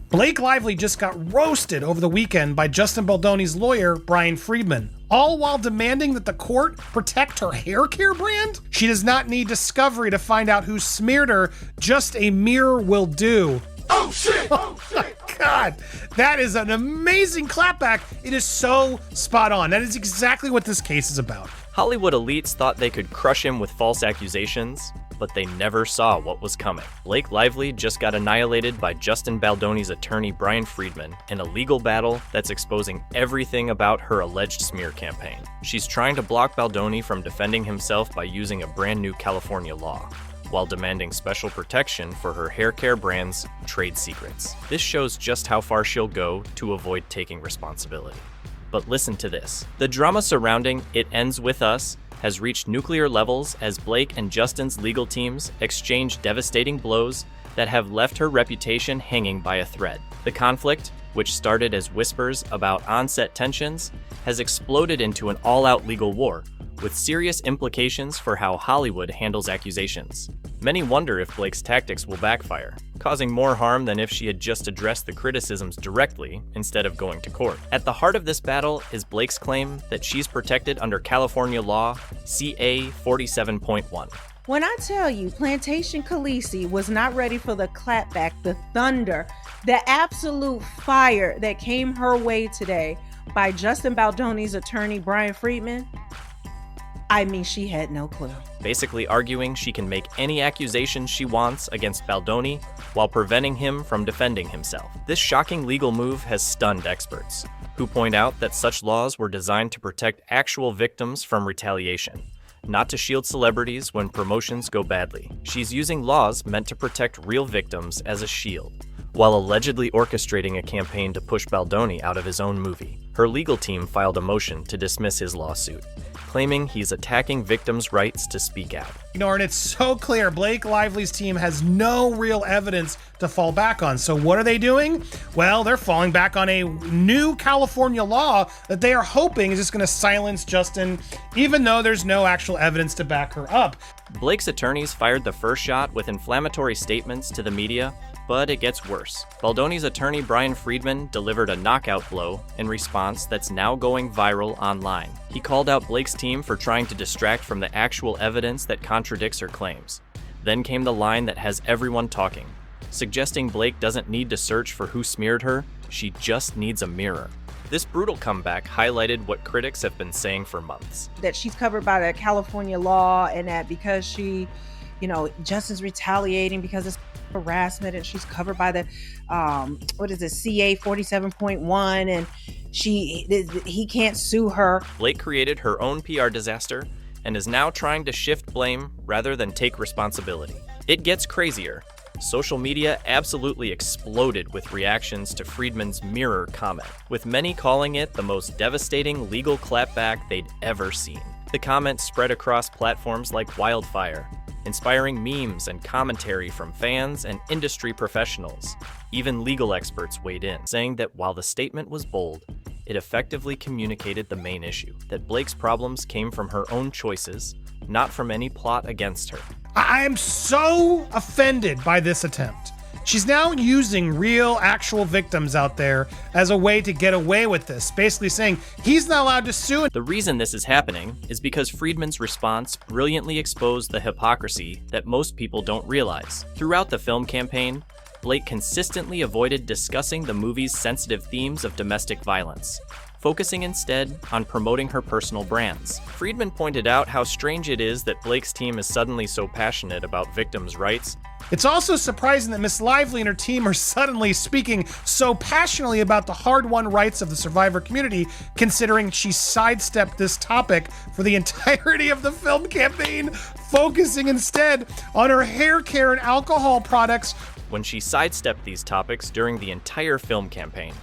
Blake Lively just got roasted over the weekend by Justin Baldoni's lawyer, Brian Friedman, all while demanding that the court protect her haircare brand. She does not need discovery to find out who smeared her. Just a mirror will do. Oh shit! Oh my God, that is an amazing clapback. It is so spot on. That is exactly what this case is about. Hollywood elites thought they could crush him with false accusations, but they never saw what was coming. Blake Lively just got annihilated by Justin Baldoni's attorney Brian Friedman in a legal battle that's exposing everything about her alleged smear campaign. She's trying to block Baldoni from defending himself by using a brand new California law, while demanding special protection for her haircare brand's trade secrets. This shows just how far she'll go to avoid taking responsibility. But listen to this. The drama surrounding It Ends With Us has reached nuclear levels as Blake and Justin's legal teams exchange devastating blows that have left her reputation hanging by a thread. The conflict, which started as whispers about on-set tensions, has exploded into an all-out legal war, with serious implications for how Hollywood handles accusations. Many wonder if Blake's tactics will backfire, causing more harm than if she had just addressed the criticisms directly instead of going to court. At the heart of this battle is Blake's claim that she's protected under California law CA 47.1. When I tell you Plantation Khaleesi was not ready for the clapback, the thunder, the absolute fire that came her way today by Justin Baldoni's attorney Brian Friedman, I mean, she had no clue. Basically arguing she can make any accusations she wants against Baldoni while preventing him from defending himself. This shocking legal move has stunned experts, who point out that such laws were designed to protect actual victims from retaliation, not to shield celebrities when promotions go badly. She's using laws meant to protect real victims as a shield, while allegedly orchestrating a campaign to push Baldoni out of his own movie. Her legal team filed a motion to dismiss his lawsuit, claiming he's attacking victims' rights to speak out. And it's so clear Blake Lively's team has no real evidence to fall back on. So what are they doing? Well, they're falling back on a new California law that they are hoping is just going to silence Justin, even though there's no actual evidence to back her up. Blake's attorneys fired the first shot with inflammatory statements to the media, but it gets worse. Baldoni's attorney Brian Friedman delivered a knockout blow in response that's now going viral online. He called out Blake's team for trying to distract from the actual evidence that contradicts her claims. Then came the line that has everyone talking, suggesting Blake doesn't need to search for who smeared her, she just needs a mirror. This brutal comeback highlighted what critics have been saying for months. That she's covered by the California law, and that because she, Justin's retaliating because it's harassment, and she's covered by the CA 47.1, and he can't sue her. Blake created her own PR disaster and is now trying to shift blame rather than take responsibility. It gets crazier. Social media absolutely exploded with reactions to Friedman's mirror comment, with many calling it the most devastating legal clapback they'd ever seen. The comments spread across platforms like wildfire, inspiring memes and commentary from fans and industry professionals. Even legal experts weighed in, saying that while the statement was bold, it effectively communicated the main issue, that Blake's problems came from her own choices, not from any plot against her. I am so offended by this attempt. She's now using real, actual victims out there as a way to get away with this, basically saying he's not allowed to sue. The reason this is happening is because Friedman's response brilliantly exposed the hypocrisy that most people don't realize. Throughout the film campaign, Blake consistently avoided discussing the movie's sensitive themes of domestic violence, focusing instead on promoting her personal brands. Friedman pointed out how strange it is that Blake's team is suddenly so passionate about victims' rights. It's also surprising that Miss Lively and her team are suddenly speaking so passionately about the hard-won rights of the survivor community, considering she sidestepped this topic for the entirety of the film campaign, focusing instead on her hair care and alcohol products. When she sidestepped these topics during the entire film campaign,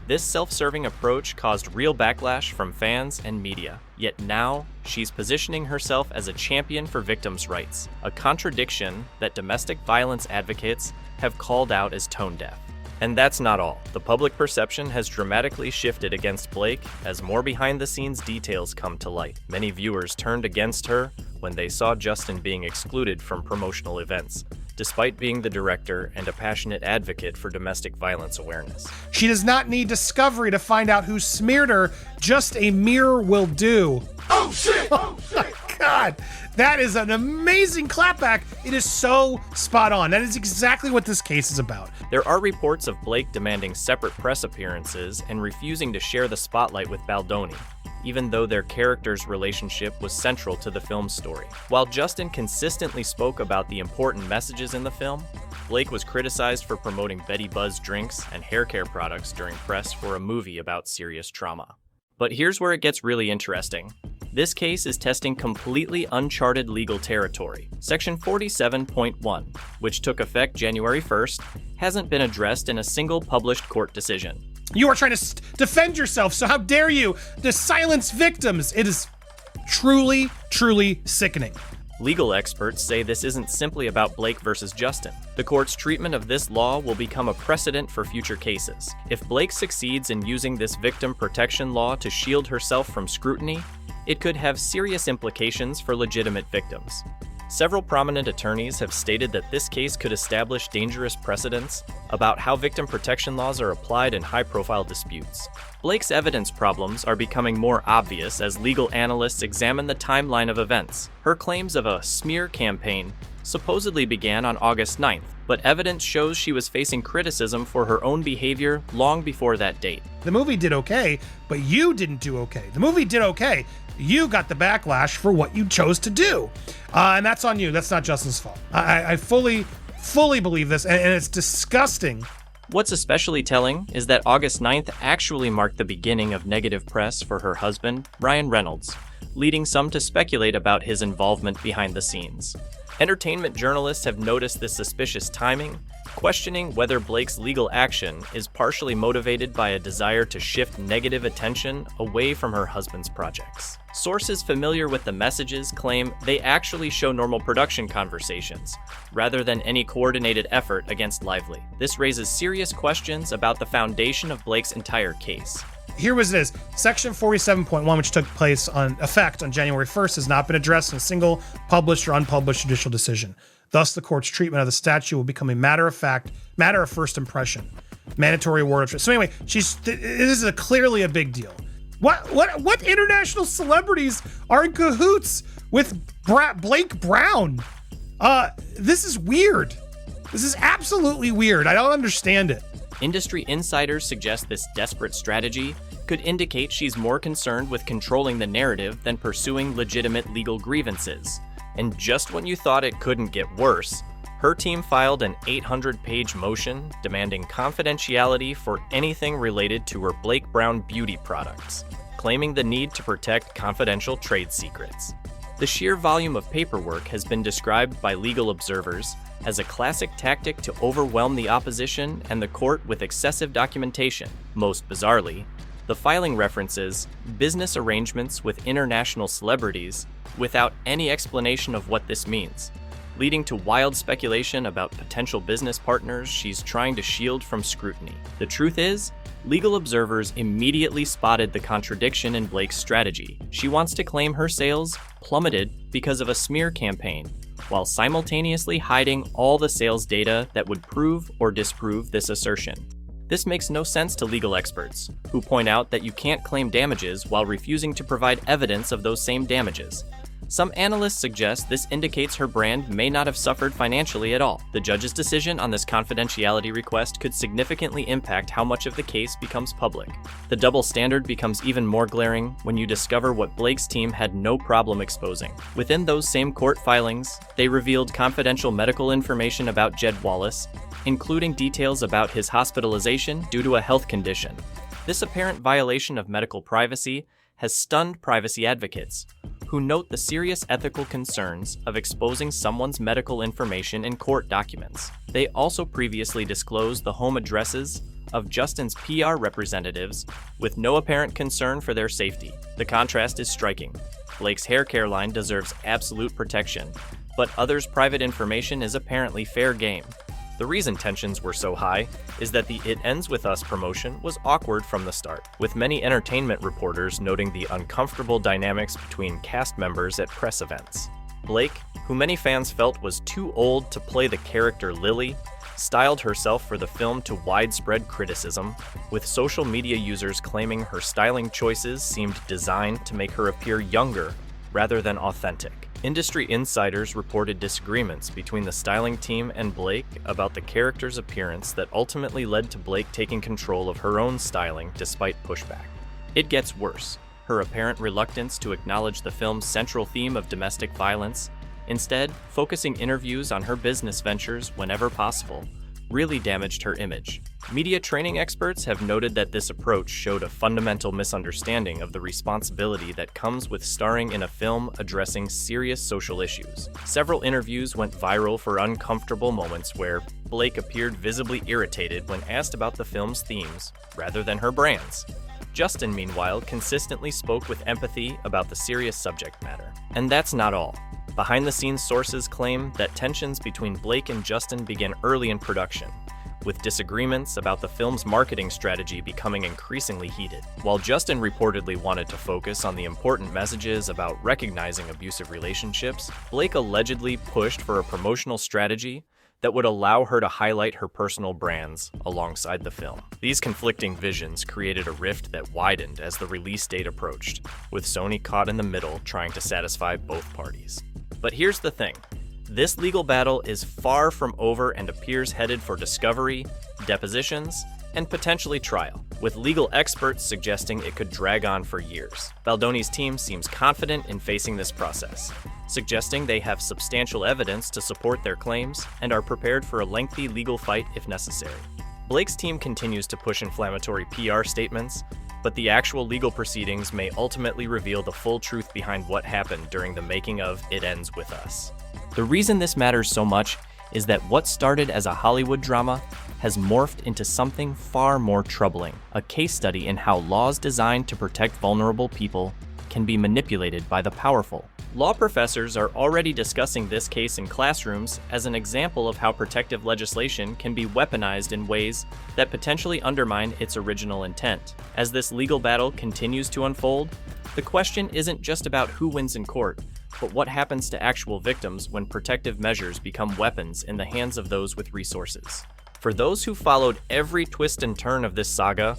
this self-serving approach caused real backlash from fans and media. Yet now, she's positioning herself as a champion for victims' rights, a contradiction that domestic violence advocates have called out as tone-deaf. And that's not all. The public perception has dramatically shifted against Blake as more behind-the-scenes details come to light. Many viewers turned against her when they saw Justin being excluded from promotional events, despite being the director and a passionate advocate for domestic violence awareness. She does not need discovery to find out who smeared her. Just a mirror will do. Oh shit! Oh my God. That is an amazing clapback. It is so spot on. That is exactly what this case is about. There are reports of Blake demanding separate press appearances and refusing to share the spotlight with Baldoni, even though their characters' relationship was central to the film's story. While Justin consistently spoke about the important messages in the film, Blake was criticized for promoting Betty Buzz drinks and haircare products during press for a movie about serious trauma. But here's where it gets really interesting. This case is testing completely uncharted legal territory. Section 47.1, which took effect January 1st, hasn't been addressed in a single published court decision. You are trying to defend yourself, so how dare you to silence victims? It is truly, truly sickening. Legal experts say this isn't simply about Blake versus Justin. The court's treatment of this law will become a precedent for future cases. If Blake succeeds in using this victim protection law to shield herself from scrutiny, it could have serious implications for legitimate victims. Several prominent attorneys have stated that this case could establish dangerous precedents about how victim protection laws are applied in high-profile disputes. Blake's evidence problems are becoming more obvious as legal analysts examine the timeline of events. Her claims of a smear campaign supposedly began on August 9th, but evidence shows she was facing criticism for her own behavior long before that date. The movie did okay, but you didn't do okay. The movie did okay. You got the backlash for what you chose to do. And that's on you. That's not Justin's fault. I fully believe this, and it's disgusting. What's especially telling is that August 9th actually marked the beginning of negative press for her husband, Ryan Reynolds, leading some to speculate about his involvement behind the scenes. Entertainment journalists have noticed this suspicious timing, questioning whether Blake's legal action is partially motivated by a desire to shift negative attention away from her husband's projects. Sources familiar with the messages claim they actually show normal production conversations, rather than any coordinated effort against Lively. This raises serious questions about the foundation of Blake's entire case. Here was it is. Section 47.1, which took effect on January 1st, has not been addressed in a single published or unpublished judicial decision. Thus, the court's treatment of the statute will become a matter of first impression. Mandatory award of... So anyway, this is clearly a big deal. What international celebrities are in cahoots with Blake Brown? This is weird. This is absolutely weird. I don't understand it. Industry insiders suggest this desperate strategy could indicate she's more concerned with controlling the narrative than pursuing legitimate legal grievances. And just when you thought it couldn't get worse, her team filed an 800-page motion demanding confidentiality for anything related to her Blake Brown beauty products, claiming the need to protect confidential trade secrets. The sheer volume of paperwork has been described by legal observers as a classic tactic to overwhelm the opposition and the court with excessive documentation. Most bizarrely, the filing references business arrangements with international celebrities without any explanation of what this means, leading to wild speculation about potential business partners she's trying to shield from scrutiny. The truth is, legal observers immediately spotted the contradiction in Blake's strategy. She wants to claim her sales plummeted because of a smear campaign, while simultaneously hiding all the sales data that would prove or disprove this assertion. This makes no sense to legal experts, who point out that you can't claim damages while refusing to provide evidence of those same damages. Some analysts suggest this indicates her brand may not have suffered financially at all. The judge's decision on this confidentiality request could significantly impact how much of the case becomes public. The double standard becomes even more glaring when you discover what Blake's team had no problem exposing. Within those same court filings, they revealed confidential medical information about Jed Wallace, including details about his hospitalization due to a health condition. This apparent violation of medical privacy has stunned privacy advocates, who note the serious ethical concerns of exposing someone's medical information in court documents. They also previously disclosed the home addresses of Justin's PR representatives with no apparent concern for their safety. The contrast is striking. Blake's haircare line deserves absolute protection, but others' private information is apparently fair game. The reason tensions were so high is that the It Ends With Us promotion was awkward from the start, with many entertainment reporters noting the uncomfortable dynamics between cast members at press events. Blake, who many fans felt was too old to play the character Lily, styled herself for the film to widespread criticism, with social media users claiming her styling choices seemed designed to make her appear younger rather than authentic. Industry insiders reported disagreements between the styling team and Blake about the character's appearance that ultimately led to Blake taking control of her own styling despite pushback. It gets worse. Her apparent reluctance to acknowledge the film's central theme of domestic violence, instead focusing interviews on her business ventures whenever possible, really damaged her image. Media training experts have noted that this approach showed a fundamental misunderstanding of the responsibility that comes with starring in a film addressing serious social issues. Several interviews went viral for uncomfortable moments where Blake appeared visibly irritated when asked about the film's themes rather than her brands. Justin, meanwhile, consistently spoke with empathy about the serious subject matter. And that's not all. Behind-the-scenes sources claim that tensions between Blake and Justin began early in production, with disagreements about the film's marketing strategy becoming increasingly heated. While Justin reportedly wanted to focus on the important messages about recognizing abusive relationships, Blake allegedly pushed for a promotional strategy that would allow her to highlight her personal brands alongside the film. These conflicting visions created a rift that widened as the release date approached, with Sony caught in the middle trying to satisfy both parties. But here's the thing. This legal battle is far from over and appears headed for discovery, depositions, and potentially trial, with legal experts suggesting it could drag on for years. Baldoni's team seems confident in facing this process, suggesting they have substantial evidence to support their claims and are prepared for a lengthy legal fight if necessary. Blake's team continues to push inflammatory PR statements, but the actual legal proceedings may ultimately reveal the full truth behind what happened during the making of It Ends With Us. The reason this matters so much is that what started as a Hollywood drama has morphed into something far more troubling, a case study in how laws designed to protect vulnerable people can be manipulated by the powerful. Law professors are already discussing this case in classrooms as an example of how protective legislation can be weaponized in ways that potentially undermine its original intent. As this legal battle continues to unfold, the question isn't just about who wins in court, but what happens to actual victims when protective measures become weapons in the hands of those with resources. For those who followed every twist and turn of this saga,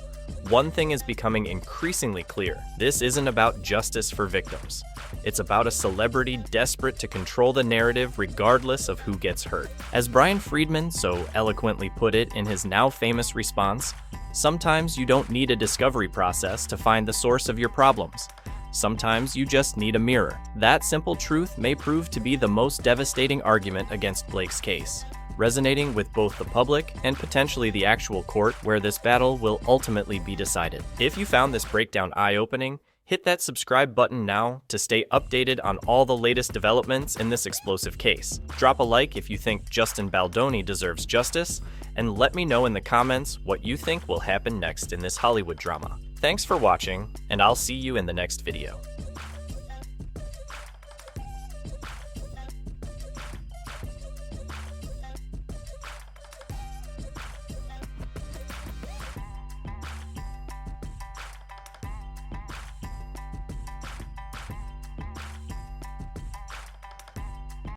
one thing is becoming increasingly clear. This isn't about justice for victims. It's about a celebrity desperate to control the narrative regardless of who gets hurt. As Brian Friedman so eloquently put it in his now famous response, sometimes you don't need a discovery process to find the source of your problems. Sometimes you just need a mirror. That simple truth may prove to be the most devastating argument against Blake's case, resonating with both the public and potentially the actual court where this battle will ultimately be decided. If you found this breakdown eye-opening, hit that subscribe button now to stay updated on all the latest developments in this explosive case. Drop a like if you think Justin Baldoni deserves justice, and let me know in the comments what you think will happen next in this Hollywood drama. Thanks for watching, and I'll see you in the next video.